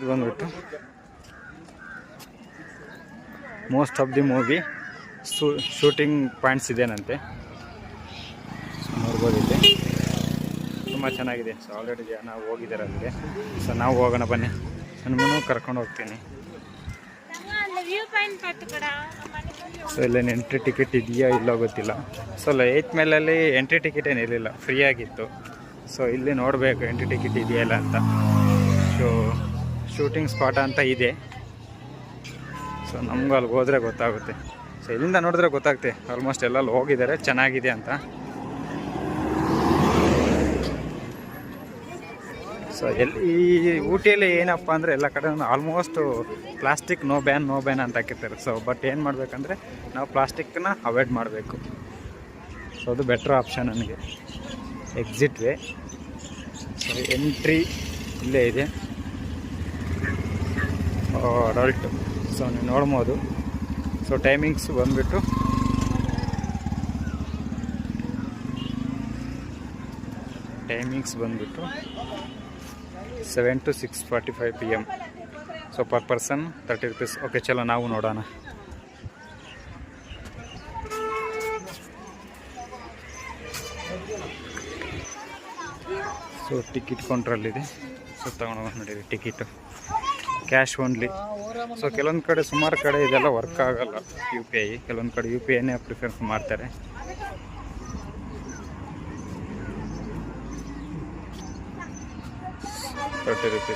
ಇದು ಬಂದ್ಬಿಟ್ಟು most of the movie shooting points ಇದೇನಂತೆ. ಸೊ ನೋಡ್ಬೋದು ಇಲ್ಲಿ ತುಂಬ ಚೆನ್ನಾಗಿದೆ. ಸೊ ಆಲ್ರೆಡಿ ಜನ ಹೋಗಿದ್ದಾರೆ ಅಲ್ಲಿಗೆ. ಸೊ ನಾವು ಹೋಗೋಣ ಬನ್ನಿ, ನನ್ನೂ ಕರ್ಕೊಂಡು ಹೋಗ್ತೀನಿ. ಸೊ ಇಲ್ಲೇನು ಎಂಟ್ರಿ ಟಿಕೆಟ್ ಇದೆಯಾ ಇಲ್ಲೋ ಗೊತ್ತಿಲ್ಲ. ಸೊ 8th ಮೇಲಲ್ಲಿ ಎಂಟ್ರಿ ಟಿಕೆಟ್ ಏನಿರಲಿಲ್ಲ, ಫ್ರೀ ಆಗಿತ್ತು. ಸೊ ಇಲ್ಲಿ ನೋಡಬೇಕು ಎಂಟ್ರಿ ಟಿಕೆಟ್ ಇದೆಯಾ ಇಲ್ಲ ಅಂತ. ಸೊ ಶೂಟಿಂಗ್ ಸ್ಪಾಟ್ ಅಂತ ಇದೆ. ಸೊ ನಮಗೂ ಅಲ್ಲಿಗೆ ಹೋದರೆ ಗೊತ್ತಾಗುತ್ತೆ. ಸೊ ಇಲ್ಲಿಂದ ನೋಡಿದ್ರೆ ಗೊತ್ತಾಗುತ್ತೆ ಆಲ್ಮೋಸ್ಟ್ ಎಲ್ಲ ಹೋಗಿದ್ದಾರೆ, ಚೆನ್ನಾಗಿದೆ ಅಂತ. ಸೊ ಈ ಊಟಿಯಲ್ಲಿ ಏನಪ್ಪ ಅಂದರೆ ಎಲ್ಲ ಕಡೆ ಆಲ್ಮೋಸ್ಟ್ ಪ್ಲಾಸ್ಟಿಕ್ ನೋ ಬ್ಯಾನ್ ಅಂತ ಹಾಕಿರ್ತಾರೆ. ಸೊ ಬಟ್ ಏನು ಮಾಡಬೇಕಂದ್ರೆ ನಾವು ಪ್ಲಾಸ್ಟಿಕ್ಕನ್ನ ಅವಾಯ್ಡ್ ಮಾಡಬೇಕು. ಸೊ ಅದು ಬೆಟ್ರ್ ಆಪ್ಷನ್ ನನಗೆ. Exit way. ಸೊ ಎಂಟ್ರಿ ಇಲ್ಲೇ ಇದೆ, ಅಡಲ್ಟ್. ಸೊ ನೀವು ನೋಡ್ಬೋದು. ಸೊ ಟೈಮಿಂಗ್ಸ್ ಬಂದುಬಿಟ್ಟು ಟೈಮಿಂಗ್ಸ್ ಬಂದುಬಿಟ್ಟು 7 to 6:45 PM. So per person 30 rupees. Okay, ಚಲೋ ನಾವು ನೋಡೋಣ. So ticket ಕೌಂಟ್ರಲ್ಲಿದೆ. ಸೊ ತಗೊಂಡು ನೋಡಿರಿ ಟಿಕೆಟು, ಕ್ಯಾಶ್ ಓನ್ಲಿ. ಸೊ ಕೆಲವೊಂದು ಕಡೆ ಸುಮಾರು ಕಡೆ ಇದೆಲ್ಲ ವರ್ಕ್ ಆಗೋಲ್ಲ UPI, ಕೆಲವೊಂದು ಕಡೆ UPIನೇ ಪ್ರಿಫರೆನ್ಸ್ ಮಾಡ್ತಾರೆ. 30 rupees.